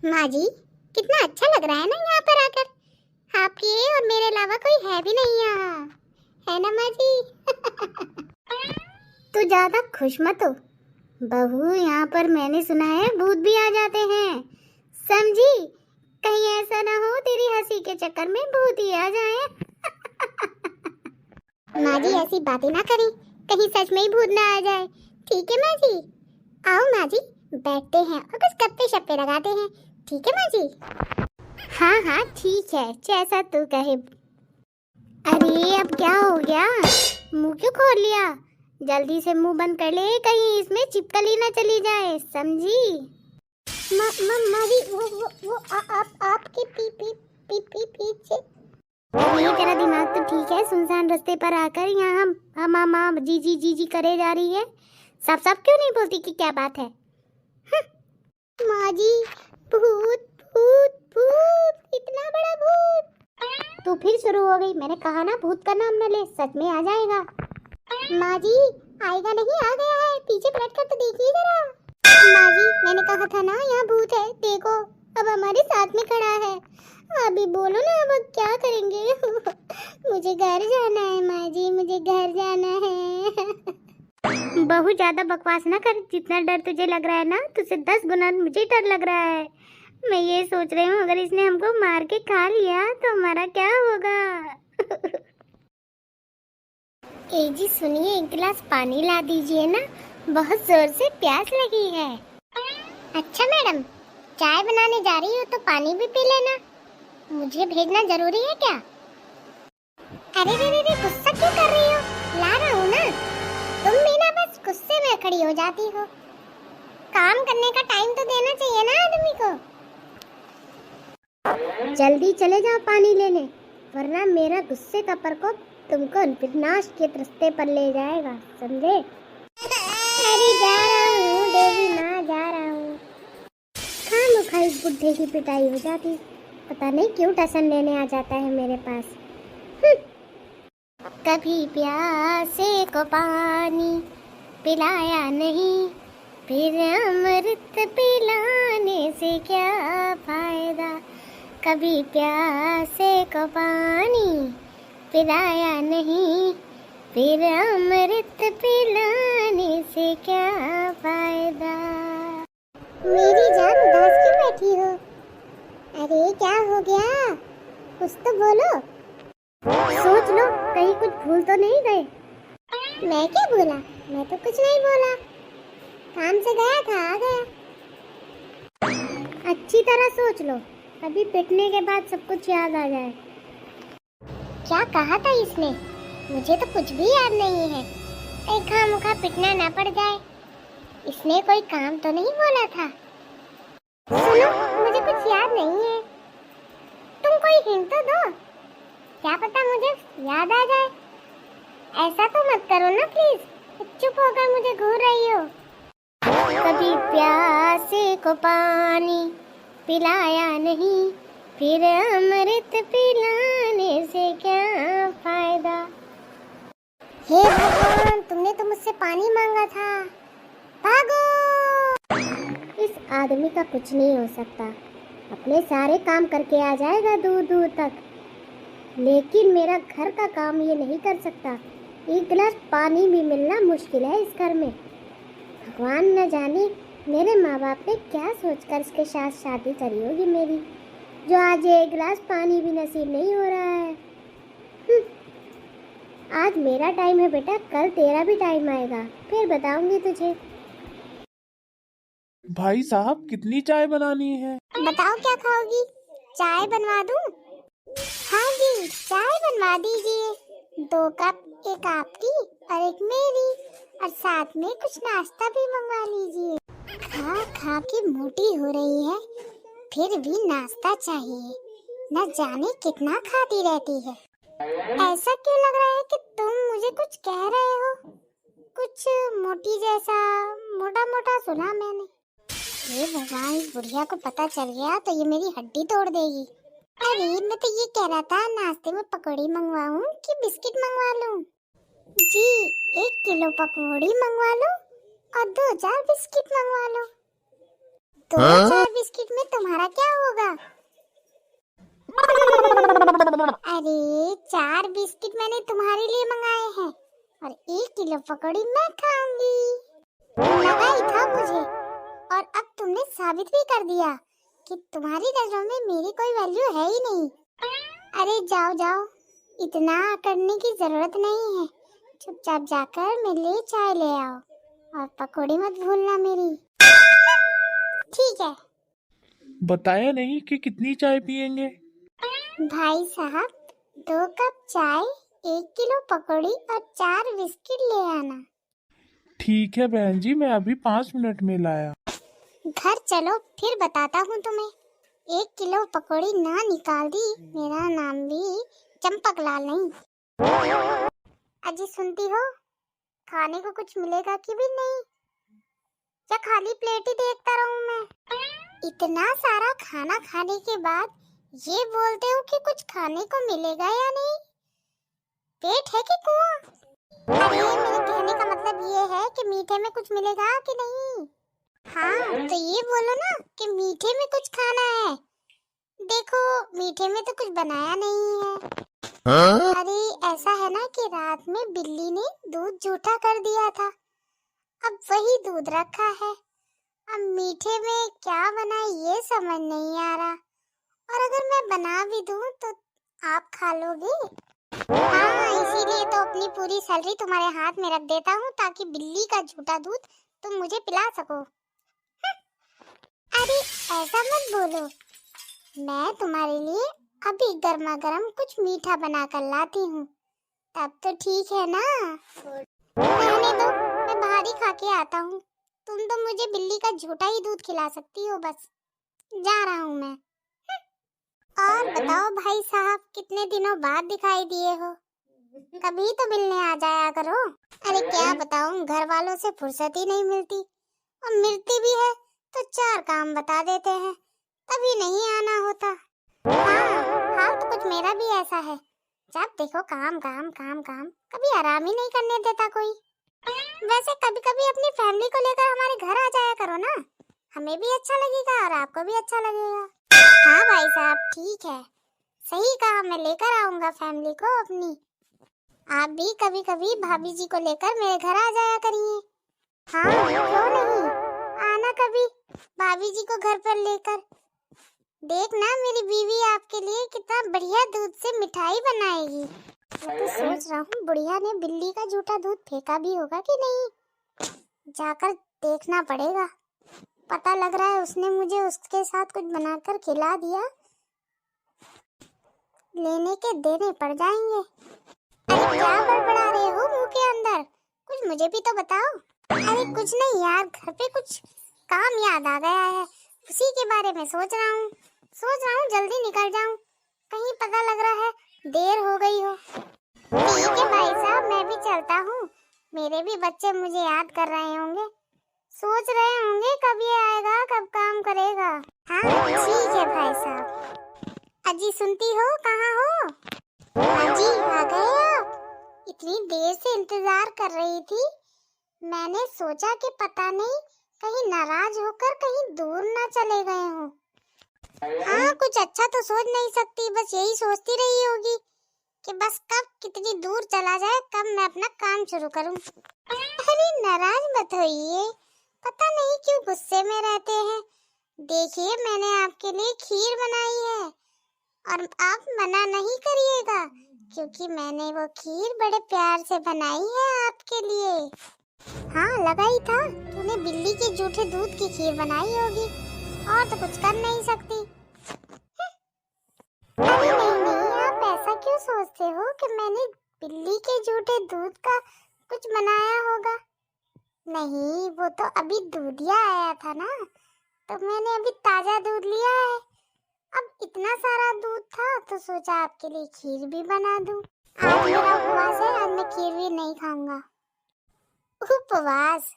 माँ जी, कितना अच्छा लग रहा है ना यहाँ पर आकर। आपके और मेरे अलावा कोई है भी नहीं यहाँ, है ना माँ जी? तू ज्यादा खुश मत हो बहू, यहाँ पर मैंने सुना है भूत भी आ जाते हैं, समझी? कहीं ऐसा ना हो तेरी हंसी के चक्कर में भूत ही आ जाए। माँ जी ऐसी बातें ना करें, कहीं सच में ही भूत ना आ जाए। ठीक है माँ जी, आओ माँ जी बैठते हैं और कुछ गप्पे शप्पे लगाते हैं। ठीक है माँ जी? हाँ हाँ ठीक है, जैसा तू कहे। अरे अब क्या हो गया, मुंह क्यों खोल लिया? जल्दी से मुंह बंद कर ले, कहीं इसमें छिपकली ना चली जाए, समझी? माँ जी वो आपके पीछे। ये तेरा दिमाग तो ठीक है, सुनसान रास्ते पर आकर यहाँ हम जी जी जी जी करे जा रही है। सब सब क्यों नहीं बोलती कि क्या बात है? माँ जी भूत भूत भूत, इतना बड़ा भूत। तू फिर शुरू हो गई, मैंने कहा ना भूत का नाम न ले, सच में आ जाएगा। माँ जी आएगा नहीं, आ गया है, पीछे पलट कर तो देखिए जरा। माँ जी मैंने कहा था ना यहाँ भूत है, देखो अब हमारे साथ में खड़ा है। अभी बोलो ना, अब क्या करेंगे? मुझे घर जाना है माँ जी, मुझे घर जाना है। बहुत ज्यादा बकवास ना कर, जितना डर तुझे लग रहा है ना, तुझसे 10 गुना मुझे डर लग रहा है। मैं ये सोच रही हूँ अगर इसने हमको मार के खा लिया तो हमारा क्या होगा? ए जी सुनिए, एक गिलास पानी ला दीजिए ना, बहुत जोर से प्यास लगी है। अच्छा मैडम, चाय बनाने जा रही हो तो पानी भी पी लेना, मुझे भेजना जरूरी है क्या? अरे रे रे रे, गुस्सा क्यों कर रही हो? ला रहा हूँ ना। तुम भी ना बस गुस्से में खड़ी हो जाती हो, काम करने का टाइम तो देना चाहिए ना आदमी को। जल्दी चले जाओ पानी लेने, वरना मेरा गुस्से का प्रकोप तुमको विनाश के रास्ते पर ले जाएगा, समझे? अरे जा रहा हूँ देवी माँ, जा रहा हूँ। खामोखा इस बुड्ढे की पिटाई हो जाती, पता नहीं क्यों टसन लेने आ जाता है मेरे पास। कभी प्यासे को पानी पिलाया नहीं, फिर अमृत पिलाने से क्या फायदा? कभी प्यासे को पानी पिलाया नहीं, फिर अमृत पिलाने से क्या फायदा? मेरी जान उदास क्यों बैठी हो? अरे क्या हो गया, कुछ तो बोलो। सोच लो कहीं कुछ भूल तो नहीं गए। मैं क्या बोला, मैं तो कुछ नहीं बोला, काम से गया था आ गया। अच्छी तरह सोच लो, कभी पिटने के बाद सब कुछ याद आ जाए। क्या कहा था इसने, मुझे तो कुछ भी याद नहीं है। एक खामखा पिटना ना पड़ जाए, इसने कोई काम तो नहीं बोला था। सुनो मुझे कुछ याद नहीं है, तुम कोई हिंट तो दो, क्या पता मुझे याद आ जाए। ऐसा तो मत करो ना प्लीज, चुप होकर मुझे घूर रही हो। कभी प्यासे को पानी पिलाया नहीं, फिर अमृत पिलाने से क्या फायदा? हे भगवान, तुमने तो मुझसे पानी मांगा था, भागो। इस आदमी का कुछ नहीं हो सकता, अपने सारे काम करके आ जाएगा दूर दूर तक, लेकिन मेरा घर का काम ये नहीं कर सकता। एक गिलास पानी भी मिलना मुश्किल है इस घर में। भगवान न जाने मेरे माँ बाप ने क्या सोचकर इसके साथ शादी करी होगी मेरी, जो आज एक गिलास पानी भी नसीब नहीं हो रहा है। आज मेरा टाइम है बेटा, कल तेरा भी टाइम आएगा, फिर बताऊंगी तुझे। भाई साहब कितनी चाय बनानी है? बताओ क्या खाओगी, चाय बनवा दूं? हाँ जी चाय बनवा दीजिए, 2 कप, एक आपकी और एक मेरी, और साथ में कुछ नाश्ता भी मंगवा लीजिए। खा खा के मोटी हो रही है, फिर भी नाश्ता चाहिए, न जाने कितना खाती रहती है। ऐसा क्यों लग रहा है कि तुम मुझे कुछ कह रहे हो, कुछ मोटी जैसा, मोटा मोटा सुना मैंने। ये भगवान, इस बुढ़िया को पता चल गया तो ये मेरी हड्डी तोड़ देगी। अरे मैं तो ये कह रहा था, नाश्ते में पकौड़ी मंगवाऊं कि बिस्किट मंगवा लूं? जी 1 किलो पकौड़ी मंगवा लो और 2-4 बिस्किट मंगवा लो। तो 4 बिस्किट में तुम्हारा क्या होगा? अरे 4 बिस्किट मैंने तुम्हारे लिए मंगाए हैं और 1 किलो पकौड़ी मैं खाऊंगी। लगा ही था मुझे, और अब तुमने साबित भी कर दिया कि तुम्हारी नजरों में मेरी कोई वैल्यू है ही नहीं। अरे जाओ जाओ, इतना करने की जरूरत नहीं है। चुपचाप जाकर मेरे लिए चाय ले आओ और पकौड़ी मत भूलना मेरी। ठीक है। बताया नहीं कि कितनी चाय पियेंगे? भाई साहब, 2 कप चाय, 1 किलो पकौड़ी और 4 बिस्किट ले आना। ठीक है बहन जी, मैं अभी 5 मिनट में लाया। घर चलो फिर बताता हूँ तुम्हें। 1 किलो पकौड़ी ना निकाल दी, मेरा नाम भी चंपक लाल नहीं। अजी सुनती हो, खाने को कुछ मिलेगा कि भी नहीं, या खाली प्लेट ही देखता रहूं मैं? इतना सारा खाना खाने के बाद ये बोलते हो कि कुछ खाने को मिलेगा या नहीं? पेट है कि कुआं? अरे मेरे कहने का मतलब ये है कि मीठे में कुछ मिलेगा कि नहीं? हाँ तो ये बोलो ना कि मीठे में कुछ खाना है। देखो मीठे में तो कुछ बनाया नहीं है। अरे ऐसा है ना कि रात में बिल्ली ने दूध जूठा कर दिया था, अब वही दूध रखा है। अब मीठे में क्या बना ये समझ नहीं आ रहा, और अगर मैं बना भी दूं तो आप खा लोगे? हाँ इसीलिए तो अपनी पूरी सैलरी तुम्हारे हाथ में रख देता हूँ ताकि बिल्ली का झूठा दूध तुम मुझे पिला सको। अरे ऐसा मत बोलो, मैं तुम्हारे लिए अभी गर्मा गर्म कुछ मीठा बना कर लाती हूँ, तब तो ठीक है ना? रहने दो, मैं बाहर ही खा के आता हूँ। तुम तो मुझे बिल्ली का झूठा ही दूध खिला सकती हो, बस जा रहा हूँ मैं। और बताओ भाई साहब, कितने दिनों बाद दिखाई दिए हो? कभी तो मिलने आ जाया करो। अरे क्या बताऊं, घर वालों से फुर्सत ही नहीं मिलती, और मिलती भी है तो 4 काम बता देते हैं, तभी नहीं आना होता। हाँ हाल तो कुछ मेरा भी ऐसा है, जब देखो काम काम काम काम, कभी आराम ही नहीं करने देता कोई। वैसे कभी कभी अपनी फैमिली को लेकर हमारे घर आ जाया करो ना, हमें भी अच्छा लगेगा और आपको भी अच्छा लगेगा। हाँ भाई साहब ठीक है, सही कहा, मैं लेकर आऊंगा फैमिली को अपनी। आप भी कभी कभी भाभी जी को लेकर मेरे घर आ जाया करिए। हाँ क्यों नहीं, आना कभी भाभी जी को घर पर लेकर। देखना मेरी बीवी आपके लिए कितना बढ़िया दूध से मिठाई बनाएगी। मैं तो सोच रहा हूँ बुढ़िया ने बिल्ली का झूठा दूध फेंका भी होगा कि नहीं, जाकर देखना पड़ेगा। पता लग रहा है उसने मुझे उसके साथ कुछ बनाकर खिला दिया, लेने के देने पड़ जाएंगे। अरे क्या बड़बड़ा रहे हो मुंह के अंदर, कुछ मुझे भी तो बताओ। अरे कुछ नहीं यार, घर पे कुछ काम याद आ गया है, उसी के बारे में सोच रहा हूँ जल्दी निकल जाऊं, कहीं पता लग रहा है देर हो गई हो। ठीक है भाई साहब, मैं भी चलता हूँ, मेरे भी बच्चे मुझे याद कर रहे होंगे, सोच रहे होंगे कब ये आएगा कब काम करेगा। हाँ ठीक है भाई साहब। अजी सुनती हो, कहाँ हो? हाँ जी आ गए आप, इतनी देर से इंतजार कर रही थी, मैंने सोचा कि पता नहीं कहीं नाराज होकर कहीं दूर ना चले गए हो। हाँ कुछ अच्छा तो सोच नहीं सकती, बस यही सोचती रही होगी कि बस कब कितनी दूर चला जाए, कब मैं अपना काम शुरू करूं। अरे नाराज मत होइए, पता नहीं क्यों गुस्से में रहते हैं। देखिए मैंने आपके लिए खीर बनाई है और आप मना नहीं करिएगा, क्योंकि मैंने वो खीर बड़े प्यार से बनाई है आपके लिए। हाँ लगा ही था तूने बिल्ली के जूठे दूध की खीर बनाई होगी, और तो कुछ कर नहीं सकती। अरे नहीं, आप ऐसा क्यों सोचते हो कि मैंने बिल्ली के जूठे दूध का कुछ बनाया होगा? नहीं, वो तो अभी दूधिया आया था ना, तो मैंने अभी ताजा दूध लिया है। अब इतना सारा दूध था तो सोचा आपके लिए खीर भी बना दूं। आज मेरा उपवास है, आज मैं खीर भी नहीं खाऊंगा। उपवास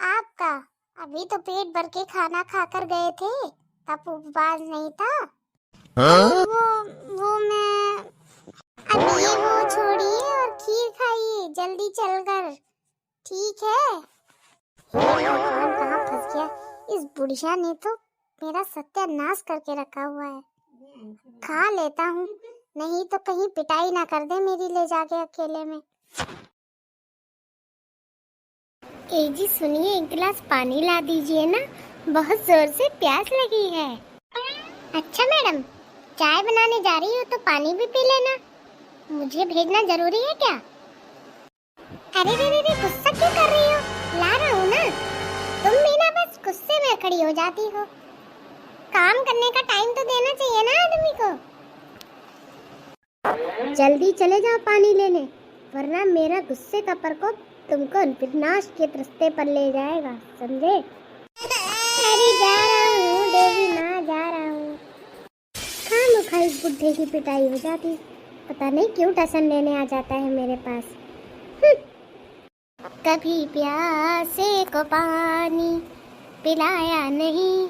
आपका? अभी तो पेट भर के खाना खाकर गए थे, तब उपवास नहीं था। वो मैं अभी वो छोड़िए और खीर खाइए जल्दी चलकर, ठीक है? भगवान कहाँ फंस गया, इस बुढ़िया ने तो मेरा सत्यानाश करके रखा हुआ है। खा लेता हूँ, नहीं तो कहीं पिटाई ना कर दे मेरी ले जाके अकेले में। जी सुनिए, एक गिलास पानी ला दीजिए ना, बहुत जोर से प्यास लगी है। अच्छा मैडम, चाय बनाने जा रही हो तो पानी भी पी लेना। मुझे भेजना जरूरी है क्या? अरे रे रे, गुस्सा क्यों कर रही हो? ला रहा हूँ ना। तुम भी ना बस गुस्से में खड़ी हो जाती हो। काम करने का टाइम तो देना चाहिए ना आदमी को। जल्दी चले जाओ पानी लेने, वरना मेरा गुस्से का प्रकोप तुमको विनाश के रास्ते पर ले जाएगा, समझे? अरे जा रहा हूँ देवी माँ, जा रहा हूँ। खामखा इस बुड्ढे की पिटाई हो जाती, पता नहीं क्यों टसन लेने आ जाता है मेरे पास। कभी प्यासे को पानी पिलाया नहीं,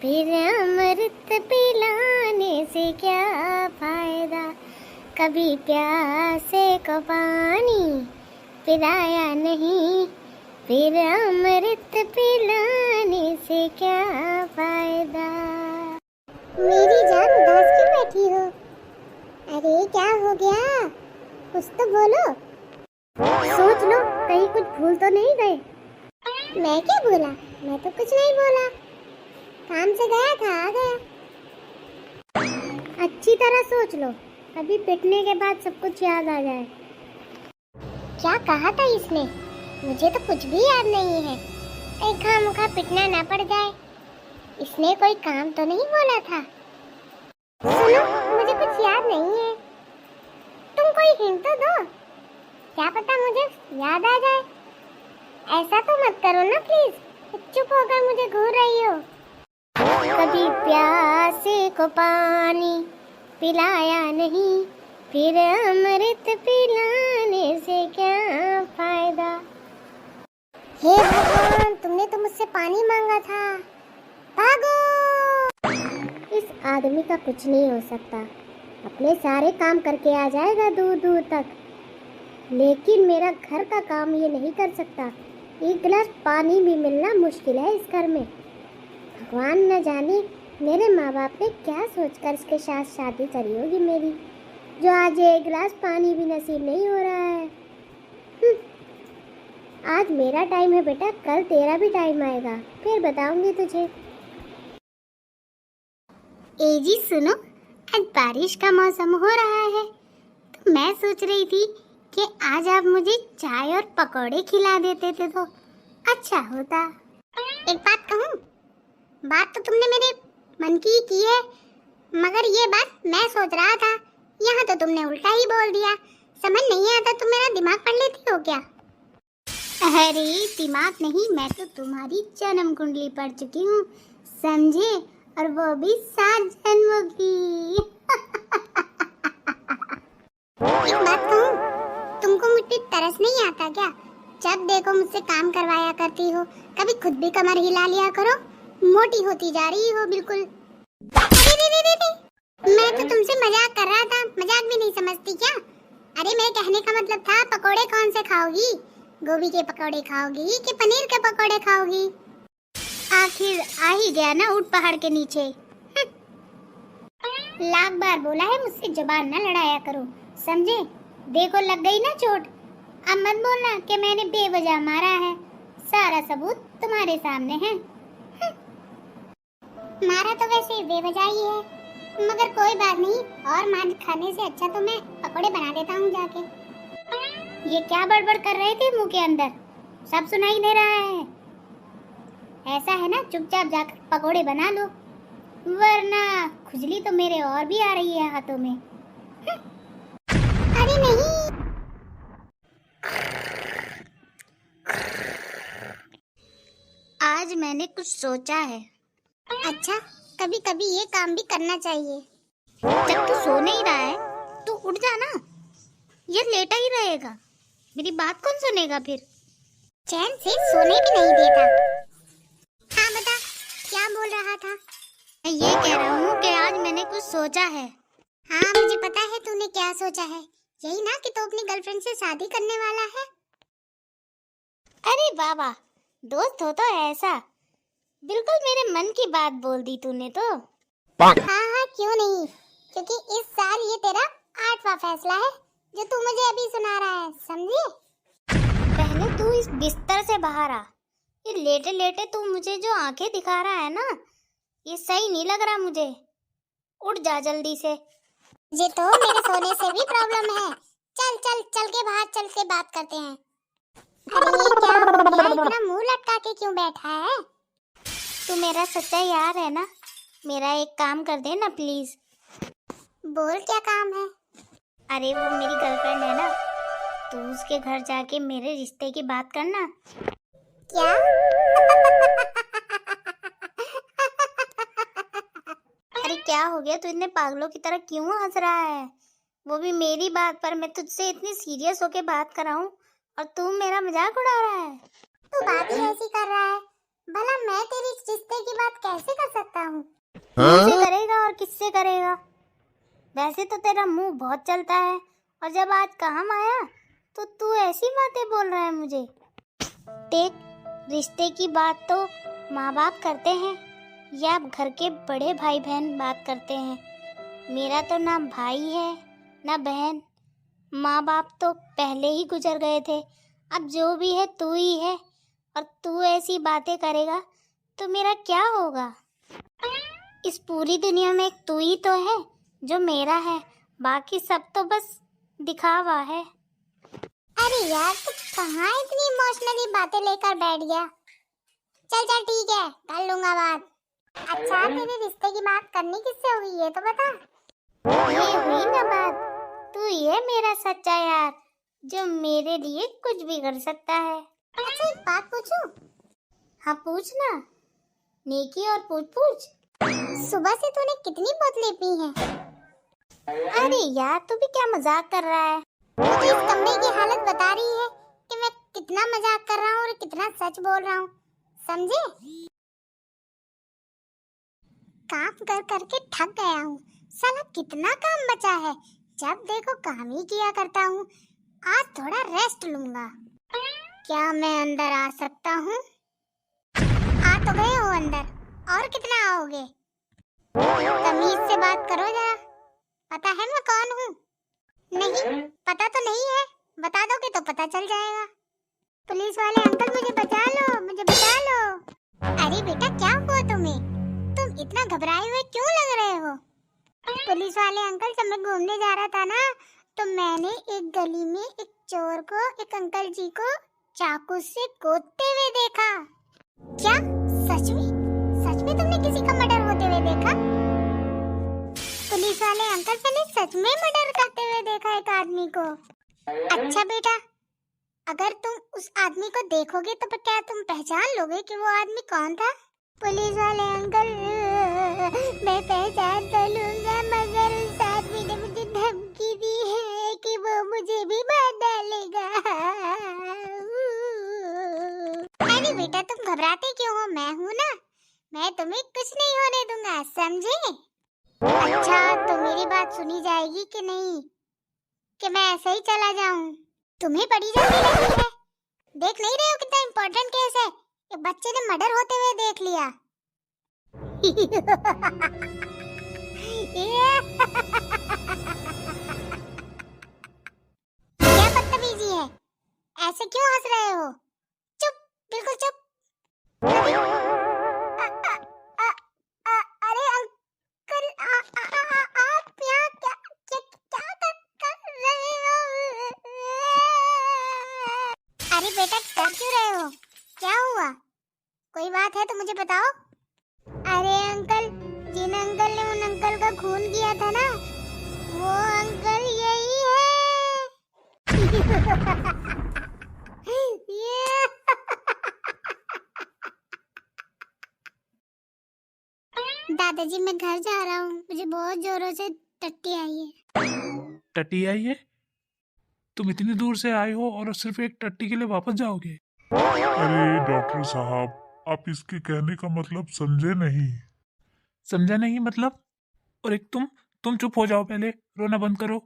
फिर अमृत पिलाने से क्या फायदा। कभी प्यासे को पानी पिलाया नहीं, फिर अमृत पिलाने से क्या फायदा। मेरी जान उदास क्यों बैठी हो? अरे क्या हो गया, कुछ तो बोलो। सोच लो, कहीं कुछ भूल तो नहीं गए? मैं क्या बोला? मैं तो कुछ नहीं बोला, काम से गया था, आ गया। अच्छी तरह सोच लो, अभी पिटने के बाद सब कुछ याद आ जाए। क्या कहा था इसने? मुझे तो कुछ भी याद नहीं है। कहीं खामखा पिटना ना पड़ जाए। इसने कोई काम तो नहीं बोला था? सुनो, मुझे कुछ याद नहीं है, तुम कोई हिंट तो दो, क्या पता मुझे याद आ जाए। ऐसा तो मत करो ना प्लीज, चुप होकर मुझे घूर रही हो। कभी प्यासे को पानी पिलाया नहीं, फिर अमृत पिलाने से क्या फायदा। हे भगवान, तुमने तो मुझसे पानी मांगा था, भागो। इस आदमी का कुछ नहीं हो सकता, अपने सारे काम करके आ जाएगा दूर दूर तक, लेकिन मेरा घर का काम ये नहीं कर सकता। एक गिलास पानी भी मिलना मुश्किल है इस घर में। भगवान न जाने मेरे माँ बाप ने क्या सोचकर इसके साथ शादी करी होगी मेरी, जो आज एक गिलास पानी भी नसीब नहीं हो रहा है। आज मेरा टाइम है बेटा, कल तेरा भी टाइम आएगा, फिर बताऊंगी तुझे। जी सुनो, आज बारिश का मौसम हो रहा है, तो मैं सोच रही थी कि आज आप मुझे चाय और पकौड़े खिला देते थे तो अच्छा होता। एक बात कहूँ, बात तो तुमने मेरे मन की है, मगर ये बात मैं सोच रहा था, यहाँ तो तुमने उल्टा ही बोल दिया। समझ नहीं आता, तुम मेरा दिमाग पढ़ लेती हो क्या? अरे दिमाग नहीं, मैं तो तुम्हारी जन्म कुंडली पढ़ चुकी हूँ, समझे, और वो भी 7 जन्मों की। एक बात कहूँ, तुमको मुझ पे तरस नहीं आता क्या? जब देखो मुझसे काम करवाया करती हो, कभी खुद भी कमर हिला लिया करो, मोटी होती जा रही हो बिल्कुल। मैं तो तुमसे मजाक कर रहा था, मजाक भी नहीं समझती क्या? अरे मेरे कहने का मतलब था, पकोड़े कौन से खाओगी? गोभी के पकोड़े खाओगी कि पनीर के पकोड़े खाओगी? आखिर आ ही गया ना ऊंट पहाड़ के नीचे। लाख बार बोला है मुझसे जुबान न लड़ाया करो, समझे? देखो लग गई ना चोट, अब मत बोलना कि मैंने बेवजह मारा है, सारा सबूत तुम्हारे सामने है। मारा तो वैसे बेवजह ही है, मगर कोई बात नहीं, और मार खाने से अच्छा तो मैं पकोड़े बना देता हूँ जाके। ये क्या बड़बड़ कर रहे थे मुंह के अंदर? सब सुनाई दे रहा है। ऐसा है ना, चुपचाप जाकर पकोड़े बना लो, वरना खुजली तो मेरे और भी आ रही है हाथों में। अरे नहीं, आज मैंने कुछ सोचा है। अच्छा, कभी कभी ये काम भी करना चाहिए। जब तू सो नहीं रहा है तो उठ जा ना, ये लेटा ही रहेगा, मेरी बात कौन सुनेगा फिर? चैन से सोने भी नहीं देता। हाँ बता, क्या बोल रहा था? मैं ये कह रहा हूँ कि आज मैंने कुछ सोचा है। हाँ मुझे पता है तूने क्या सोचा है, यही ना कि तू अपनी गर्लफ्रेंड से शादी करने वाला है। अरे बाबा, दोस्त हो तो ऐसा, बिल्कुल मेरे मन की बात बोल दी तूने तो। हाँ हाँ क्यों नहीं, क्योंकि इस साल ये तेरा 8वां फैसला है जो तू मुझे अभी सुना रहा है, समझे? पहले तू इस बिस्तर से बाहर आ। ये लेटे लेटे तू मुझे जो आंखें दिखा रहा है ना, ये सही नहीं लग रहा मुझे। उठ जा जल्दी से। ये तो मेरे सोने से भी प्रॉब्लम है। चल चल चल के बाहर चल के बात करते हैं। अरे ये क्या हो गया, इतना मुंह लटका के क्यों बैठा है? तू मेरा सच्चा यार है ना, मेरा एक काम कर दे ना प्लीज। बोल क्या काम है? अरे वो मेरी गर्लफ्रेंड है ना, तू उसके घर जाके मेरे रिश्ते की बात करना। क्या? अरे क्या हो गया, तू इतने पागलों की तरह क्यों हंस रहा है? वो भी मेरी बात पर। मैं तुझसे इतनी सीरियस होके बात कर रहा हूँ और तू मेरा मजाक उड़ा रहा है। तू बात ही ऐसी कर रहा है, भला मैं तेरी रिश्ते की बात कैसे कर सकता हूँ? किससे करेगा और किससे करेगा? वैसे तो तेरा मुंह बहुत चलता है और जब आज काम आया तो तू ऐसी बातें बोल रहा है मुझे। देख, रिश्ते की बात तो माँ बाप करते हैं या घर के बड़े भाई बहन बात करते हैं। मेरा तो ना भाई है ना बहन। माँ बाप तो पहले ही गुजर गए थे, अब जो भी है तू ही है। और तू ऐसी बातें करेगा तो मेरा क्या होगा? इस पूरी दुनिया में एक तू ही तो है जो मेरा है, बाकी सब तो बस दिखावा है। अरे यार, तू कहाँ इतनी इमोशनली बातें लेकर बैठ गया? चल चल ठीक है, कर लूंगा बात। अच्छा, तेरे रिश्ते की बात करनी किससे हुई है तो बता। ये हुई ना बात, तू ये मेरा सच्चा यार जो मेरे लिए कुछ भी कर सकता है। अच्छा एक बात पूछूं? हाँ पूछ ना, नेकी और पूछ पूछ। सुबह से तूने कितनी बोतलें पी हैं? अरे यार, तू भी क्या मजाक कर रहा है? तो इस कमरे की हालत बता रही है कि मैं कितना मजाक कर रहा हूँ और कितना सच बोल रहा हूँ, समझे? काम कर करके थक गया हूँ, साला कितना काम बचा है, जब देखो काम ही किया करता हूँ। आज थोड़ा रेस्ट लूंगा। क्या मैं अंदर आ सकता हूँ? आ तो गए हो अंदर, और कितना आओगे? तमीज से बात करो जरा, पता है मैं कौन हूँ? नहीं पता तो नहीं है, बता दोगे तो पता चल जाएगा। पुलिस वाले अंकल मुझे बचा लो, मुझे बचा लो। अरे बेटा क्या हुआ तुम्हें? तुम इतना घबराए हुए क्यों लग रहे हो? पुलिस वाले अंकल, जब मैं घूमने जा रहा था ना, तो मैंने एक गली में एक चोर को, एक अंकल जी को चाकू से गोदते हुए देखा। क्या? सच में? सच में तुमने किसी का मर्डर होते हुए देखा? पुलिस वाले अंकल, मैंने सच में मर्डर करते हुए देखा एक आदमी को। अच्छा बेटा, अगर तुम उस आदमी को देखोगे तो क्या तुम पहचान लोगे कि वो आदमी कौन था? पुलिस वाले अंकल, मैं पहचान तो लूंगा, मगर उस आदमी ने मुझे धमकी दी है कि वो मुझे भी मार डालेगा। अरे बेटा, तुम घबराते क्यों हो? मैं हूँ ना, मैं तुम्हें कुछ नहीं होने दूंगा, समझे? अच्छा, तो मेरी बात सुनी जाएगी कि नहीं, कि मैं ऐसे ही चला जाऊं? तुम्हें बड़ी जल्दी लगी है, देख नहीं रहे हो कितना इम्पोर्टेंट केस है? एक बच्चे ने मर्डर होते हुए देख लिया। क्या बदतमीजी है, ऐसे क्यों हंस रहे हो? चुप, बिल्कुल चुप। अरे अरे अंकल, आप यहाँ क्या कर रहे हो? अरे बेटा, डर क्यों रहे हो? क्या हुआ? कोई बात है तो मुझे बताओ। अरे अंकल, जिन अंकल ने उन अंकल का खून किया था ना, वो अंकल यही है। दादाजी, मैं घर जा रहा हूँ, मुझे बहुत जोरों से टट्टी आई है। टट्टी आई है? तुम इतनी दूर से आए हो और सिर्फ एक टट्टी के लिए वापस जाओगे? अरे डॉक्टर साहब, आप इसके कहने का मतलब समझे नहीं। समझा नहीं मतलब? और एक तुम चुप हो जाओ, पहले रोना बंद करो।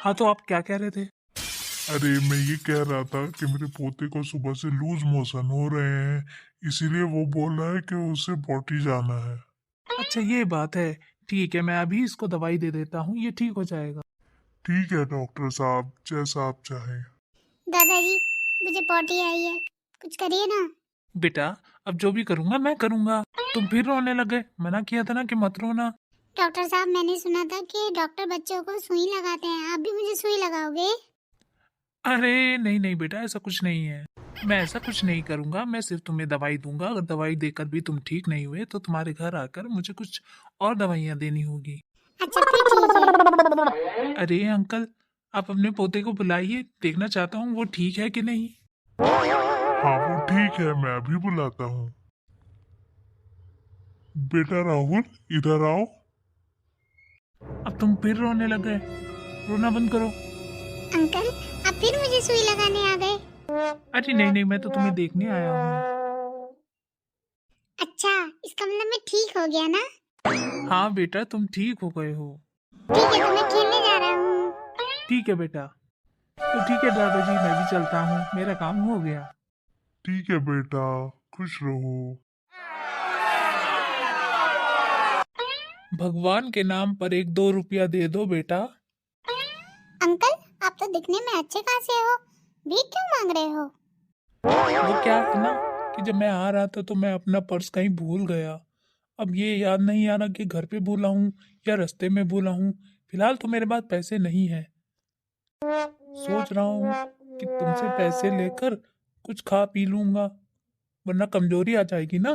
हाँ तो आप क्या कह रहे थे? अरे मैं ये कह रहा था कि मेरे पोते को सुबह से लूज मोशन हो रहे हैं, इसीलिए वो बोल रहा है कि उसे पॉटी जाना है। अच्छा ये बात है, ठीक है मैं अभी इसको दवाई दे देता हूँ, ये ठीक हो जाएगा। ठीक है डॉक्टर साहब, जैसा आप चाहें। दादाजी मुझे पॉटी आई है, कुछ करिए ना। बेटा अब जो भी करूँगा मैं करूँगा। तुम फिर रोने लगे, मना किया था ना कि मत रोना। डॉक्टर साहब मैंने सुना था कि डॉक्टर बच्चों को सुई लगाते हैं, आप भी मुझे सुई लगाओगे? अरे नहीं नहीं बेटा, ऐसा कुछ नहीं है, मैं ऐसा कुछ नहीं करूँगा। मैं सिर्फ तुम्हें दवाई दूंगा, अगर दवाई देकर भी तुम ठीक नहीं हुए तो तुम्हारे घर आकर मुझे कुछ और दवाइयाँ देनी होगी। अच्छा फिर ठीक है। अरे अंकल, आप अपने पोते को बुलाइए, देखना चाहता हूँ वो ठीक है कि नहीं। हाँ वो ठीक है, मैं अभी बुलाता हूँ। बेटा राहुल, इधर आओ। अब तुम फिर रोने लगे, रोना बंद करो। अंकल आप फिर मुझे सुई लगाने आ गए? अरे नहीं नहीं, मैं तो तुम्हें देखने आया हूँ। अच्छा इसका मतलब मैं ठीक हो गया ना? हाँ बेटा तुम ठीक हो गए हो। ठीक है तो मैं खेलने जा रहा हूँ। ठीक है बेटा, तो ठीक है दादाजी, मैं भी चलता हूँ, मेरा काम हो गया। ठीक है बेटा, खुश रहो। भगवान के नाम पर 1-2 रुपया दे दो बेटा। अंकल आप तो दिखने में अच्छे खासे हो, भीख क्यों मांग रहे हो? वो क्या है ना कि जब मैं आ रहा था तो मैं अपना पर्स कहीं भूल गया। अब ये याद नहीं आ रहा कि घर पे भूला हूँ या रास्ते में भूला हूँ। फिलहाल तो मेरे पास पैसे नहीं है। सोच रहा हूँ कि तुमसे पैसे लेकर कुछ खा पी लूंगा, वरना कमजोरी आ जाएगी ना।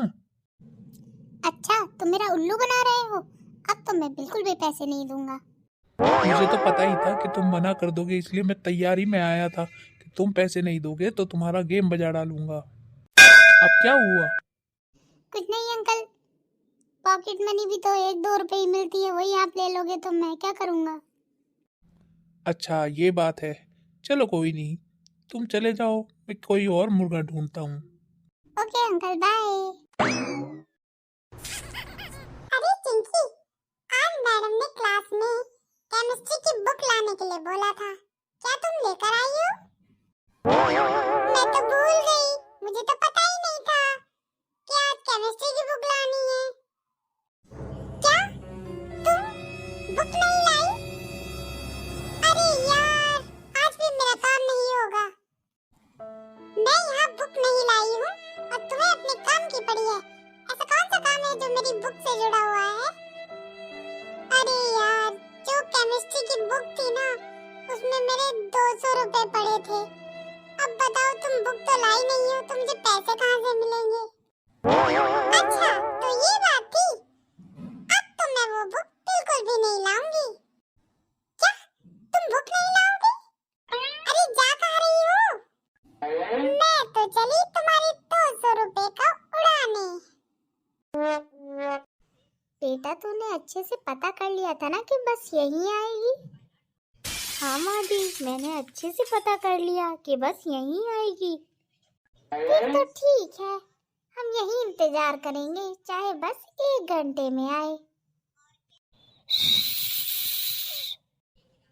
अच्छा तुम मेरा उल्लू बना रहे हो, अब तो मैं बिल्कुल भी पैसे नहीं दूंगा। मुझे तो पता ही था कि तुम मना कर दोगे, इसलिए मैं तैयारी में आया था कि तुम पैसे नहीं दोगे तो तुम्हारा गेम बजा डालूंगा। अब क्या हुआ? कुछ नहीं अंकल, पॉकेट मनी भी तो 1-2 रुपए ही मिलती है, वही आप ले लोगे तो मैं क्या करूँगा? अच्छा ये बात है, चलो कोई नहीं, तुम चले जाओ, मैं कोई और मुर्गा ढूंढता हूँ। Okay uncle bye. अरे चिंकी, आज मैडम ने क्लास में केमिस्ट्री की बुक लाने के लिए बोला था, क्या तुम लेकर आई हो? मैं तो भूल गई, मुझे तो पता ही नहीं था कि आज केमिस्ट्री की बुक लानी है। क्या तुम बुक नहीं लाई? अरे यार, आज भी मेरा काम नहीं होगा। मैं यहाँ बुक नहीं लाई हूँ और तुम्हें अपने काम की पड़ी है। ऐसा कौन सा काम है जो मेरी बुक से जुड़ा हुआ है? अरे यार, जो केमिस्ट्री की बुक थी ना, उसमें मेरे 200 रुपए पड़े थे। अब बताओ तुम बुक तो लाई नहीं हो, तो मुझे पैसे कहाँ से मिलेंगे? अच्छा तो ये बात थी, अब तो मैं वो बुक बिल्कुल भी नहीं लाऊंगी। क्या तुम बुक नहीं लाओगे? अरे जा कहाँ रही हो? मैं तो चली तुम्हारे 200 रुपए का उड़ाने। बेटा तूने अच्छे से पता कर लिया था ना कि बस यहीं आएगी? हाँ माँ जी, मैंने अच्छे से पता कर लिया कि बस यहीं आएगी। फिर तो ठीक है, हम यहीं इंतजार करेंगे, चाहे बस 1 घंटे में आए।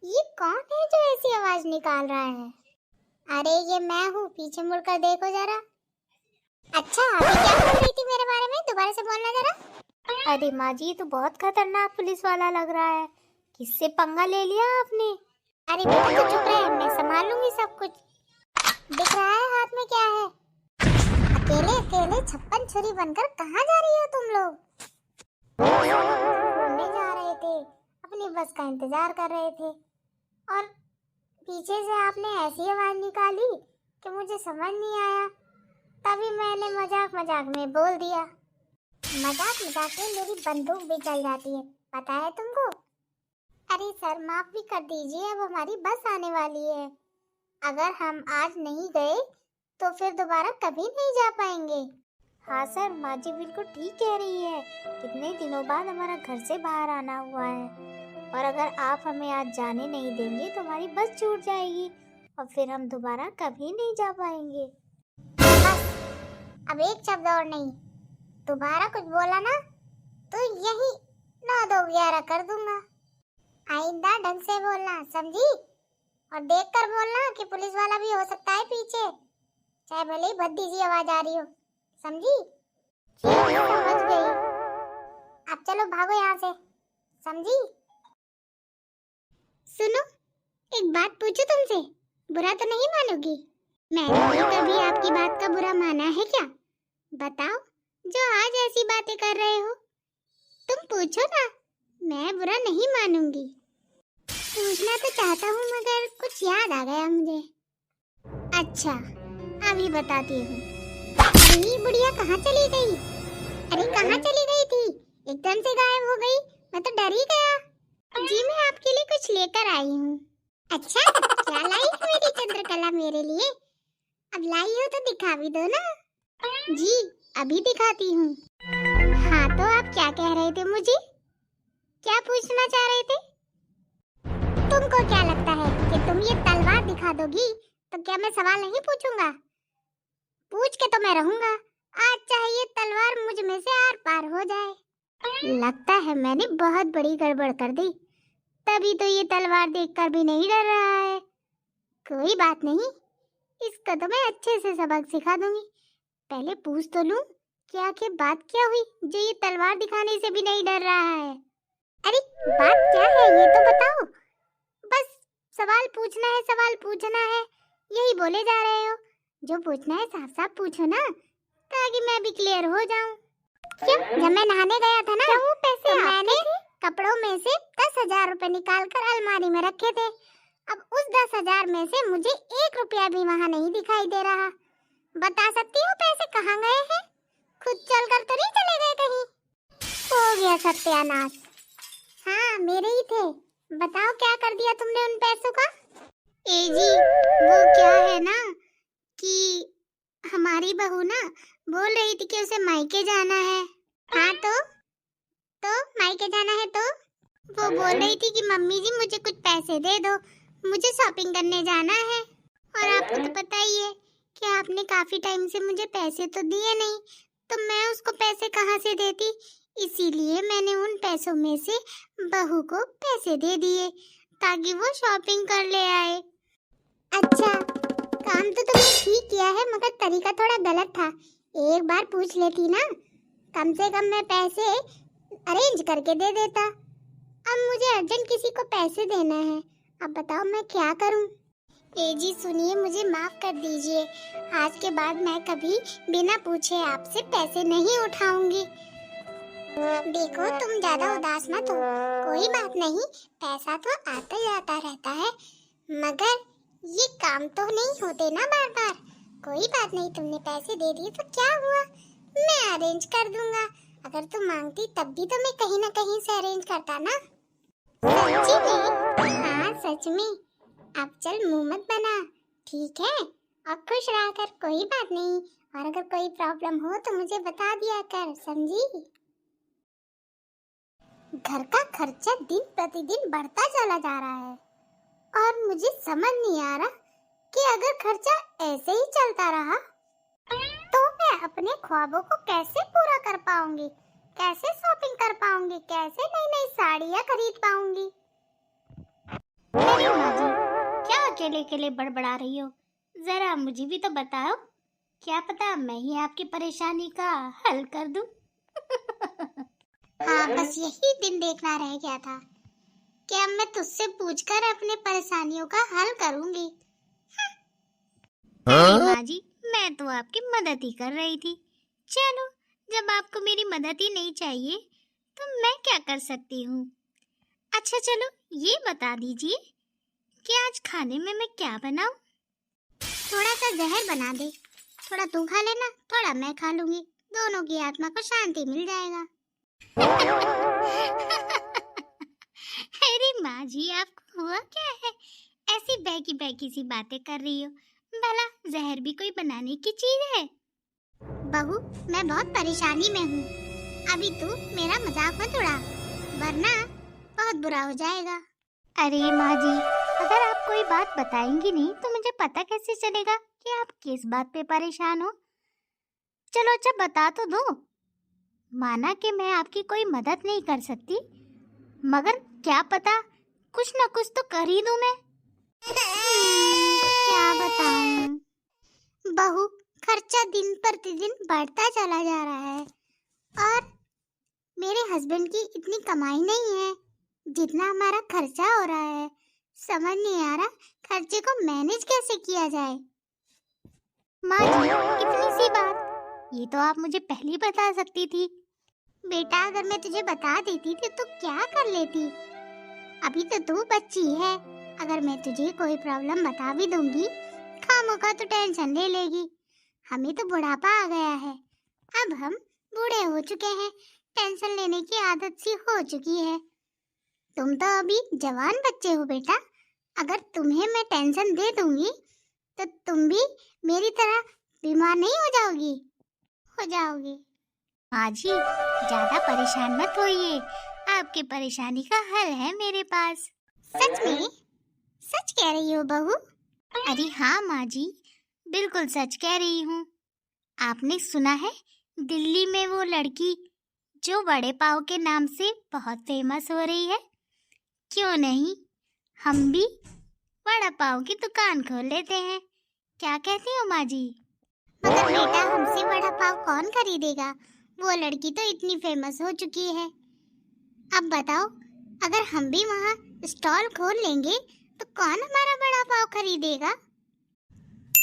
ये कौन है जो ऐसी आवाज निकाल रहा है? अरे ये मैं हूँ, पीछे मुड़कर देखो जरा। अच्छा अभी क्या बोल रही थी मेरे बारे में, दोबारा से बोलना जरा। अरे माँ जी, ये तो बहुत खतरनाक पुलिस वाला लग रहा है, किससे पंगा ले लिया आपने? अरे बेटा तो चुप रहे, मैं संभाल लूंगी सब कुछ। दिख रहा है हाथ में क्या है? अकेले अकेले 56 छुरी बनकर कहाँ जा रही हो तुम लोग? घूमने जा रहे थे, अपनी बस का इंतजार कर रहे थे, और पीछे से आपने ऐसी आवाज निकाली कि मुझे समझ नहीं आया, तभी मैंने मजाक मजाक में बोल दिया। मजाक मजाक में मेरी बंदूक भी चल जाती है, पता है तुमको? अरे सर माफ भी कर दीजिए, अब हमारी बस आने वाली है, अगर हम आज नहीं गए तो फिर दोबारा कभी नहीं जा पाएंगे। हाँ सर, माँ जी बिल्कुल ठीक कह रही है, कितने दिनों बाद हमारा घर से बाहर आना हुआ है, और अगर आप हमें आज जाने नहीं देंगे तो हमारी बस छूट जाएगी और फिर हम दोबारा कभी नहीं जा पाएंगे। बस अब एक शब्द और नहीं, दोबारा कुछ बोला ना तो यही 9-2-11 कर दूंगा। आइंदा ढंग से बोलना, समझी? और देखकर बोलना कि पुलिस वाला भी हो सकता है पीछे, चाहे भले ही भद्दी सी आवाज आ रही हो, समझी? जी समझ गई। अब चलो भागो यहाँ से, समझी? सुनो, एक बात पूछूं तुमसे, बुरा तो नहीं मानोगी? मैंने कभी आपकी बात का बुरा माना है क्या? बताओ, जो आज ऐसी बातें कर रहे हो। तुम पूछो ना, मैं बुरा नहीं मानूंगी। पूछना तो चाहता हूँ मगर कुछ याद आ गया मुझे। अच्छा, अभी बताती हूँ। अरे बुढ़िया कहाँ चली गई? अरे कहाँ चली गई थी? एकदम से गायब हो गई, मैं तो डर ही गया। जी मैं आपके लिए कुछ लेकर आई हूँ। अच्छा, क्या लाई है मेरी चंद्रकला मेरे लिए? अब लाई हो तो दिखा भी दो ना। जी अभी दिखाती हूँ। हाँ तो आप क्या कह रहे थे मुझे? क्या पूछना चाह रहे थे? तुमको क्या लगता है कि तुम ये तलवार दिखा दोगी तो क्या मैं सवाल नहीं पूछूंगा? पूछ के तो मैं रहूंगा, आज चाहे ये तलवार मुझ में से आर पार हो जाए। लगता है मैंने बहुत बड़ी गड़बड़ कर दी, तभी तो ये तलवार देखकर भी नहीं डर रहा है। कोई बात नहीं, इसको तो मैं अच्छे से सबक सिखा दूंगी। पहले पूछ तो लूं कि आखिर बात क्या हुई जो ये तलवार दिखाने से भी नहीं डर रहा है। अरे बात क्या है ये तो बताओ। बस सवाल पूछना है, सवाल पूछना है, यही बोले जा रहे हो। जो पूछना है साफ साफ पूछो ना, ताकि मैं भी क्लियर हो जाऊं। क्यों? जब मैं नहाने गया था ना, वो पैसे तो मैंने कपड़ों में से 10,000 रुपए निकाल कर अलमारी में रखे थे। अब उस 10,000 में से मुझे 1 रुपया भी वहाँ नहीं दिखाई दे रहा। बता सकती हो पैसे कहाँ गए हैं? खुद चल कर तो नहीं चले गए कहीं? हो गया सत्यानाश। हाँ मेरे ही थे। बताओ क्या कर दिया तुमने उन पैसों का? ए जी वो क्या है ना कि हमारी बहू ना बोल रही थी कि उसे मायके जाना है। हाँ तो मायके जाना है तो वो बोल रही थी कि मम्मी जी मुझे कुछ पैसे दे दो, मुझे शॉपिंग करने जाना है। और आपको तो पता ही है कि आपने काफी टाइम से मुझे पैसे तो दिए नहीं, तो मैं उसको पैसे कहाँ से देती, इसीलिए मैंने उन पैसों में से बहू को पैसे दे दिए ताकि वो शॉपिंग कर ले आए। अच्छा, काम तो तुमने ठीक किया है मगर तरीका थोड़ा गलत था। एक बार पूछ लेती ना, कम से कम मैं पैसे अरेंज करके दे देता। अब मुझे अर्जेंट किसी को पैसे देना है, अब बताओ मैं क्या करूं? ए जी सुनिए, मुझे माफ कर दीजिए, आज के बाद मैं कभी बिना पूछे आपसे पैसे नहीं उठाऊंगी। देखो तुम ज्यादा उदास मत हो, कोई बात नहीं, पैसा तो आता जाता रहता है, मगर ये काम तो नहीं होते ना बार बार। कोई बात नहीं, तुमने पैसे दे दिए तो क्या हुआ, मैं अरेंज कर दूंगा। अगर तुम मांगती तब भी तो मैं कहीं ना कहीं से अरेंज करता ना। सच्ची में? हाँ सच में। अब चल मुंह मत बना, ठीक है? और खुश रहा कर, कोई बात नहीं। और अगर कोई प्रॉब्लम हो तो मुझे बता दिया कर, समझी? घर का खर्चा दिन प्रतिदिन बढ़ता चला जा रहा है और मुझे समझ नहीं आ रहा कि अगर खर्चा ऐसे ही चलता रहा तो मैं अपने ख्वाबों को कैसे पूरा कर पाऊंगी, कैसे शॉपिंग कर पाऊंगी, कैसे नई नई साड़ियाँ खरीद पाऊंगी। अरे माँ जी, क्या अकेले अकेले बड़बड़ा रही हो? जरा मुझे भी तो बताओ, क्या पता मैं ही आपकी परेशानी का हल कर दूं। हाँ बस यही दिन देखना रह गया था कि अब मैं तुझसे पूछकर अपने परेशानियों का हल करूंगी। माँ जी, मैं तो आपकी मदद ही कर रही थी। चलो, जब आपको मेरी मदद ही नहीं चाहिए तो मैं क्या कर सकती हूँ। अच्छा चलो ये बता दीजिए कि आज खाने में मैं क्या बनाऊं? थोड़ा सा जहर बना दे, थोड़ा तू खा लेना, थोड़ा मैं खा लूंगी, दोनों की आत्मा को शांति मिल जाएगा। अरे माँ जी, आपको हुआ क्या है? ऐसी बहकी बहकी सी बातें कर रही हो, भला जहर भी कोई बनाने की चीज है? बहू, मैं बहुत परेशानी में हूँ, अभी तू मेरा मजाक मत उड़ा, वरना बहुत बुरा हो जाएगा। अरे माँ जी, अगर आप कोई बात बताएंगी नहीं तो मुझे पता कैसे चलेगा कि आप किस बात पे परेशान हो? चलो अच्छा बता तो दो। माना कि मैं आपकी कोई मदद नहीं कर सकती, मगर क्या पता कुछ न कुछ तो कर ही दूं मैं। क्या बताऊं बहू, खर्चा दिन प्रतिदिन बढ़ता चला जा रहा है और मेरे हस्बैंड की इतनी कमाई नहीं है जितना हमारा खर्चा हो रहा है। समझ नहीं आ रहा खर्चे को मैनेज कैसे किया जाए। माँ जी, इतनी सी बात, ये तो आप मुझे पहले ही बता सकती थी। बेटा, अगर मैं तुझे बता देती थी तो क्या कर लेती। अभी तो तू बच्ची है, अगर मैं तुझे कोई प्रॉब्लम बता भी दूंगी, खामोखा तो टेंशन ले लेगी। हमें तो बुढ़ापा आ गया है, अब हम बूढ़े हो चुके हैं, टेंशन लेने की आदत सी हो चुकी है। तुम तो अभी जवान बच्चे हो बेटा, अगर तुम्हें मैं टेंशन दे दूंगी तो तुम भी मेरी तरह बीमार नहीं हो जाओगी। हो जाओगी। माँ जी, ज्यादा परेशान मत होइए, आपकी परेशानी का हल है मेरे पास। सच में? सच कह रही हो बहू? अरे हाँ माँ जी, बिल्कुल सच कह रही हूँ। आपने सुना है दिल्ली में वो लड़की जो बड़े पाव के नाम से बहुत फेमस हो रही है? क्यों नहीं, हम भी बड़ा पाव की दुकान खोल लेते हैं। क्या कहती हो माँ जी? मगर बेटा, हमसे बड़ा पाव कौन खरीदेगा? वो लड़की तो इतनी फेमस हो चुकी है। अब बताओ, अगर हम भी वहाँ स्टॉल खोल लेंगे तो कौन हमारा बड़ा पाव खरीदेगा?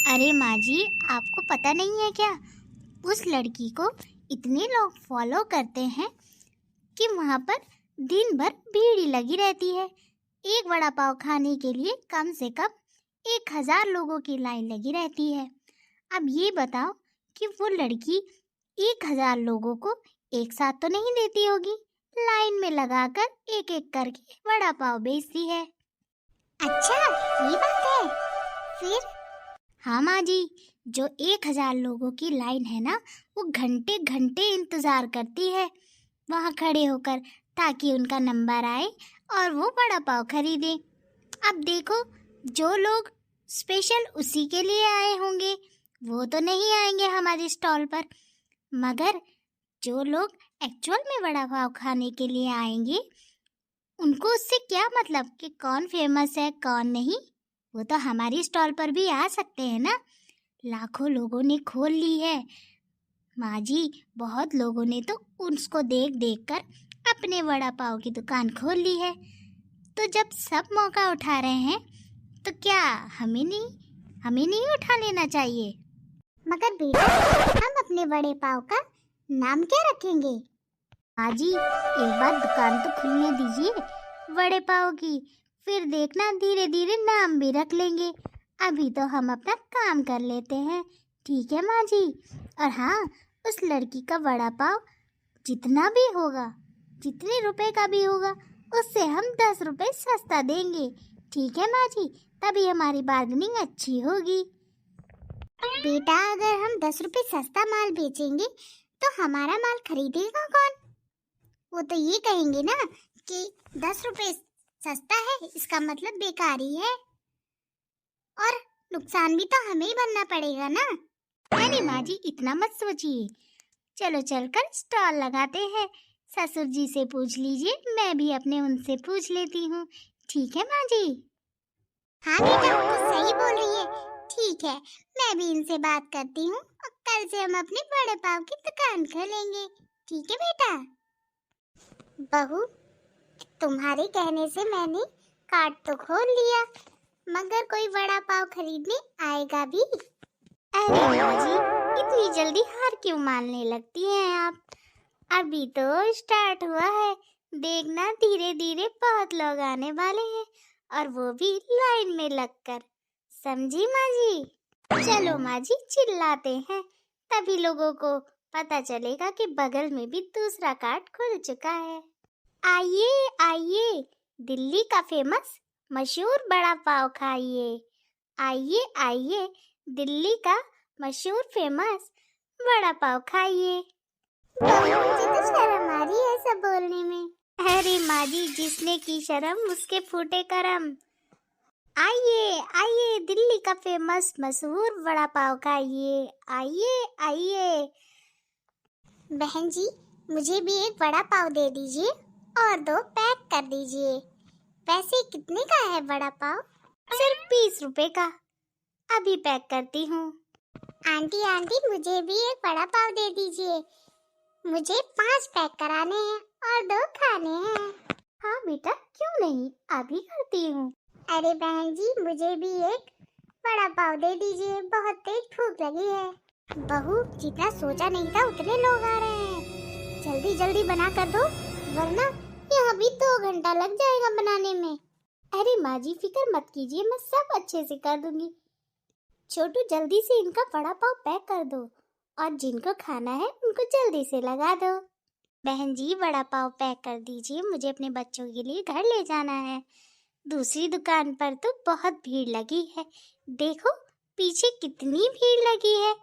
अरे माँ जी, आपको पता नहीं है क्या, उस लड़की को इतने लोग फॉलो करते हैं कि वहाँ पर दिन भर भीड़ ही लगी रहती है। एक बड़ा पाव खाने के लिए कम से कम 1000 लोगों की लाइन लगी रहती है। अब ये बताओ कि वो लड़की 1000 लोगों को एक साथ तो नहीं देती होगी, लाइन में लगाकर एक एक करके बड़ा पाव बेचती है। अच्छा, ये बात है फिर? हाँ माँ जी, जो 1000 लोगों की लाइन है ना, वो घंटे घंटे इंतजार करती है वहाँ खड़े होकर, ताकि उनका नंबर आए और वो बड़ा पाव खरीदे। अब देखो, जो लोग स्पेशल उसी के लिए आए होंगे वो तो नहीं आएंगे हमारे स्टॉल पर, मगर जो लोग एक्चुअल में बड़ा पाव खाने के लिए आएंगे, उनको उससे क्या मतलब कि कौन फेमस है कौन नहीं, वो तो हमारी स्टॉल पर भी आ सकते हैं ना। लाखों लोगों ने खोल ली है माँ जी, बहुत लोगों ने तो उसको देख देख कर अपने वड़ा पाव की दुकान खोल ली है। तो जब सब मौका उठा रहे हैं तो क्या हमें नहीं उठा लेना चाहिए? मगर बेटा, हम अपने बड़े पाव का नाम क्या रखेंगे? माँ जी, एक बार दुकान तो खुलने दीजिए बड़े पाव की, फिर देखना धीरे धीरे नाम भी रख लेंगे। अभी तो हम अपना काम कर लेते हैं, ठीक है माँ जी? और हाँ, उस लड़की का वड़ा पाव जितना भी होगा, जितने रुपए का भी होगा, उससे हम 10 रुपए सस्ता देंगे, ठीक है माँ जी? तभी हमारी बार्गेनिंग अच्छी होगी। बेटा, अगर हम 10 रुपए सस्ता माल बेचेंगे तो हमारा माल खरीदेगा कौन? वो तो ये कहेंगे ना कि 10 रुपए सस्ता है, इसका मतलब बेकारी है, और नुकसान भी तो हमें ही भरना पड़ेगा ना। अरे माँ जी, इतना मत सोचिए, चलो चलकर स्टॉल लगाते हैं। ससुर जी से पूछ लीजिए, मैं भी अपने उनसे पूछ लेती हूँ, ठीक है माँ जी? हाँ बेटा, वो तो सही बोल रही है, ठीक है, मैं भी इनसे बात करती हूँ और कल से हम अपने बड़े पाव की दुकान खोलेंगे, ठीक है बेटा? बहू, तुम्हारे कहने से मैंने कार्ड तो खोल लिया, मगर कोई बड़ा पाव खरीदने आएगा भी? अरे माँ जी, इतनी जल्दी हार क्यों मानने लगती हैं आप? अभी तो स्टार्ट हुआ है, देखना धीरे धीरे बहुत लोग आने वाले हैं, और वो भी लाइन में लगकर, समझी माँ जी? चलो माँ जी, चिल्लाते हैं, तभी लोगों को पता चलेगा कि बगल में भी दूसरा कार्ट खुल चुका है। आइए आइए, दिल्ली का फेमस मशहूर बड़ा पाव खाइए। आइए आइए, दिल्ली का मशहूर फेमस बड़ा पाव खाइए। मुझे तो शर्म आ रही है सब बोलने में। अरे माँ जी, जिसने की शर्म उसके फूटे करम। आइए आइए, दिल्ली का फेमस मशहूर बड़ा पाव खाइए। आइए आइए। बहन जी, मुझे भी एक बड़ा पाव दे दीजिए और 2 पैक कर दीजिए। पैसे कितने का है बड़ा पाव? सिर्फ 20 रुपए का। अभी पैक करती हूँ। आंटी आंटी, मुझे भी एक वड़ा पाव दे दीजिए। मुझे 5 पैक कराने हैं और 2 खाने हैं। हाँ बेटा, क्यों नहीं, अभी करती हूँ। अरे बहन जी, मुझे भी एक वड़ा पाव दे दीजिए, बहुत तेज भूख लगी है। बहू, जितना सोचा नहीं था उतने लोग आ रहे हैं। जल्दी जल्दी बना कर दो, वरना यहाँ भी 2 घंटा लग जाएगा बनाने में। अरे माँ जी, फिक्र मत कीजिए, मैं सब अच्छे से कर दूंगी। छोटू, जल्दी से इनका वड़ा पाव पैक कर दो और जिनको खाना है उनको जल्दी से लगा दो। बहन जी, वड़ा पाव पैक कर दीजिए, मुझे अपने बच्चों के लिए घर ले जाना है। दूसरी दुकान पर तो बहुत भीड़ लगी है, देखो पीछे कितनी भीड़ लगी है।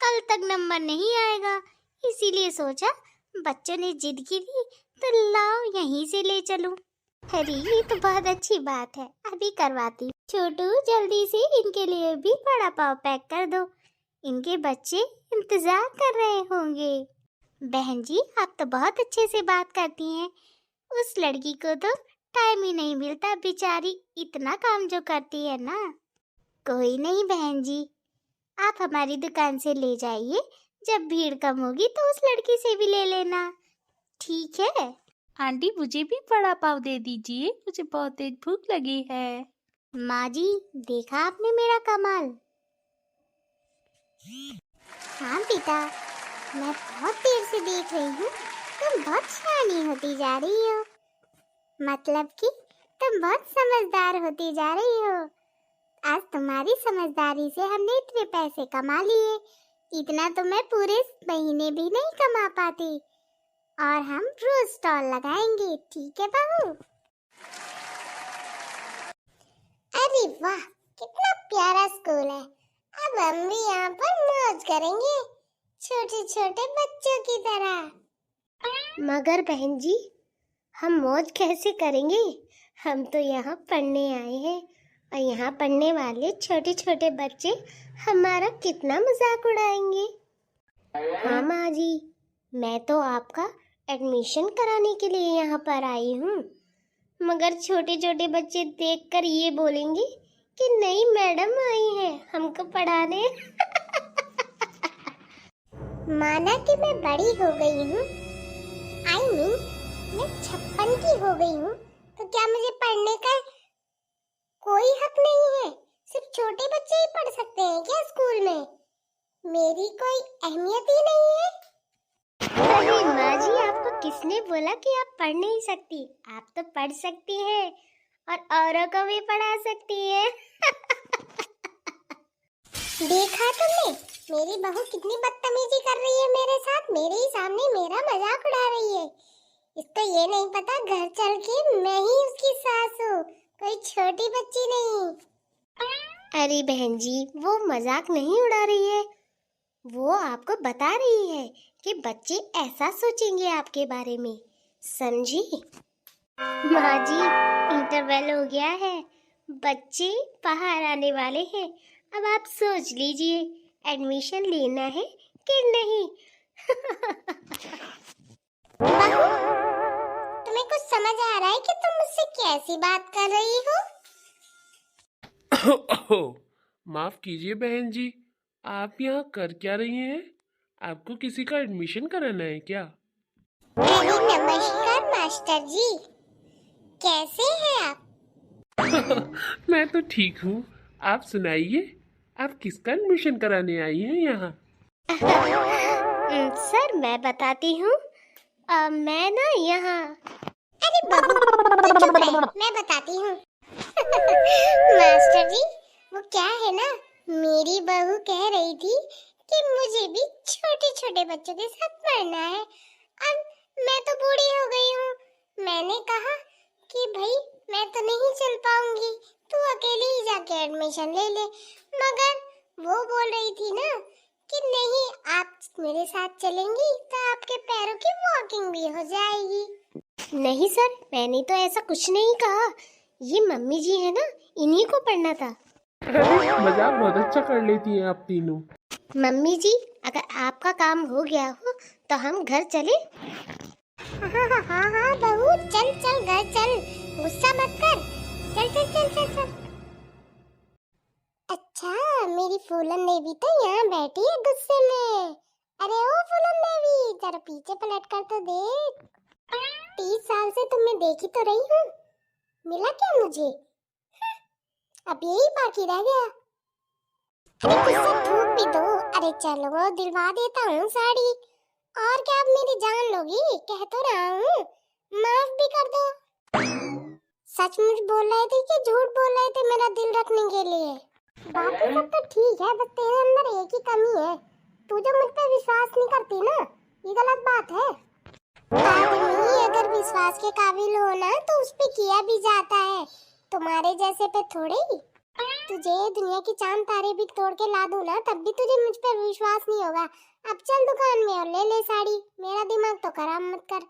कल तक नंबर नहीं आएगा, इसीलिए सोचा बच्चों ने जिद की थी तो लाओ यहीं से ले चलूं। अरे ये तो बहुत अच्छी बात है, अभी करवाती। छोटू, जल्दी से इनके लिए भी वड़ा पाव पैक कर दो, इनके बच्चे इंतजार कर रहे होंगे। बहन जी, आप तो बहुत अच्छे से बात करती हैं। उस लड़की को तो टाइम ही नहीं मिलता, बेचारी इतना काम जो करती है ना। कोई नहीं बहन जी, आप हमारी दुकान से ले जाइए, जब भीड़ कम होगी तो उस लड़की से भी ले लेना, ठीक है? आंटी, मुझे भी वड़ा पाव दे दीजिए, मुझे बहुत तेज भूख लगी है। माँ जी, देखा आपने मेरा कमाल? हाँ बेटा, मैं बहुत देर से देख रही हूँ, तुम बहुत शैतानी होती जा रही हो। मतलब कि तुम बहुत समझदार होती जा रही हो। आज तुम्हारी समझदारी से हमने इतने पैसे कमा लिए, इतना तो मैं पूरे महीने भी नहीं कमा पाती। और हम रोज स्टॉल लगाएंगे, ठीक है बहू? अरे वाह, कितना प्यारा स्कूल है। अब हम भी यहाँ पर मौज करेंगे, छोटे छोटे बच्चों की तरह। मगर बहन जी, हम मौज कैसे करेंगे? हम तो यहाँ पढ़ने आए हैं और यहाँ पढ़ने वाले छोटे छोटे बच्चे हमारा कितना मजाक उड़ाएंगे। हाँ माँ जी, मैं तो आपका एडमिशन कराने के लिए यहाँ पर आई हूँ, मगर छोटे छोटे बच्चे देखकर ये बोलेंगे कि नई मैडम आई है हमको पढ़ाने। माना कि मैं बड़ी हो गई हूँ, I mean, मैं 56 की हो गई हूँ, तो क्या मुझे पढ़ने का कोई हक नहीं है? सिर्फ छोटे बच्चे ही पढ़ सकते हैं क्या स्कूल में? मेरी कोई अहमियत ही नहीं है? अरे माँ जी, आपको किसने बोला कि आप पढ़ नहीं सकती? आप तो पढ़ सकती हैं और औरों को भी पढ़ा सकती है। देखा तुमने, मेरी बहू कितनी बदतमीजी कर रही है मेरे साथ, मेरे ही सामने मेरा मजाक उड़ा रही है। इसको ये नहीं पता घर चल के मैं ही उसकी सास हूँ, कोई छोटी बच्ची नहीं। अरे बहन जी, वो मजाक नहीं उड़ा रही है, वो आपको बता रही है कि बच्चे ऐसा सोचेंगे आपके बारे में, समझी? माँ जी, इंटरवल हो गया है, बच्चे बाहर आने वाले हैं, अब आप सोच लीजिए एडमिशन लेना है कि नहीं। बहू, तुम्हें कुछ समझ आ रहा है कि तुम मुझसे कैसी बात कर रही हो? माफ कीजिए बहन जी, आप यहाँ कर क्या रही हैं? आपको किसी का एडमिशन कराना है क्या? अरे नमस्कार मास्टर जी, कैसे हैं आप? मैं तो ठीक हूँ, आप सुनाइए, आप किसका एडमिशन कराने आई हैं यहाँ? सर मैं बताती हूँ, मैं ना यहाँ। अरे बाबू, चुप रहे, मैं बताती हूँ। मास्टर जी, वो क्या है ना, मेरी बहू कह रही थी कि मुझे भी छोटे छोटे बच्चों के साथ पढ़ना है। अब मैं तो बूढ़ी हो गई हूँ, मैंने कहा कि भाई मैं तो नहीं चल पाऊंगी, तू अकेली ही जाके एडमिशन ले ले। मगर वो बोल रही थी ना कि नहीं, आप मेरे साथ चलेंगी तो आपके पैरों की वॉकिंग भी हो जाएगी। नहीं सर, मैंने तो ऐसा कुछ नहीं कहा, ये मम्मी जी है ना, इन्हीं को पढ़ना था। मजाक बहुत अच्छा कर लेती हैं आप तीनों। मम्मी जी, अगर आपका काम हो गया हो तो हम घर चले? हाँ बहू, चल चल घर चल, गुस्सा मत कर, चल चल चल चल चल। मेरी फूलन देवी तो यहाँ बैठी है गुस्से में। अरे ओ फूलन देवी, जरा पीछे पलट कर तो देख। 30 साल से तुम्हें देखी तो रही हूँ, मिला क्या मुझे? अब यही बाकी रह गया। अरे कुछ से थूक भी दो। अरे चलो दिलवा देता हूँ साड़ी। और क्या अब मेरी जान लोगी? कह तो रहा हूँ, माफ भी कर दो। सचमुच बोल रहे थे कि झूठ बोल रहे थे मेरा दिल रखने के लिए? बाकी सब तो ठीक है, बस तेरे अंदर एक ही कमी है, तू जो मुझ पे विश्वास नहीं करती ना, ये गलत बात है। आदमी अगर विश्वास के काबिल हो ना तो उस पे किया भी जाता है, तुम्हारे जैसे पे थोड़े ही। तुझे दुनिया की चांद तारे भी तोड़ के ला दूं ना, तब भी तुझे मुझ पे विश्वास नहीं होगा। अब चल दुकान में और ले ले साड़ी, मेरा दिमाग तो खराब मत कर।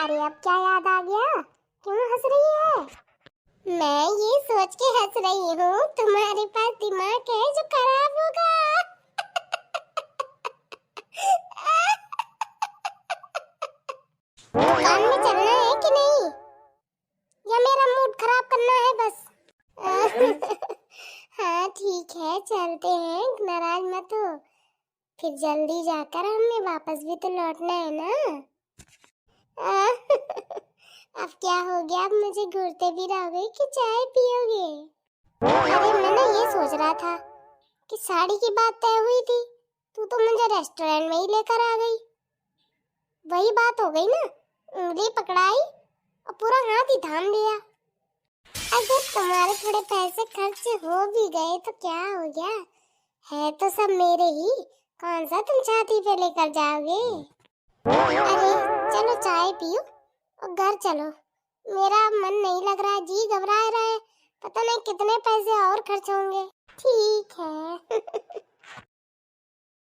अरे अब क्या याद आ गया? क्यों हंस रही है? मैं ये सोच के हंस रही हूँ तुम्हारे पास दिमाग है जो खराब होगा। दुकान में चलना है कि नहीं, या मेरा मूड खराब करना है बस? हाँ ठीक है, चलते हैं, नाराज मत हो। फिर जल्दी जाकर हमें वापस भी तो लौटना है ना। अब क्या हो गया? अब मुझे घूरते भी रहोगे कि चाय पियोगे? अरे मैं ना ये सोच रहा था कि साड़ी की बात तय हुई थी, तू तो मुझे रेस्टोरेंट में ही लेकर आ गई। वही बात हो गई ना, उंगली पकड़ाई और पूरा हाथ ही थाम लिया। अगर तुम्हारे थोड़े पैसे खर्च हो भी गए तो क्या हो गया, है तो सब मेरे ही, कौन सा तुम छाती पे लेकर जाओगे? अरे चलो चाय पियो और घर चलो, मेरा मन नहीं लग रहा है, जी घबरा रहा है, पता नहीं कितने पैसे और खर्च होंगे। ठीक है।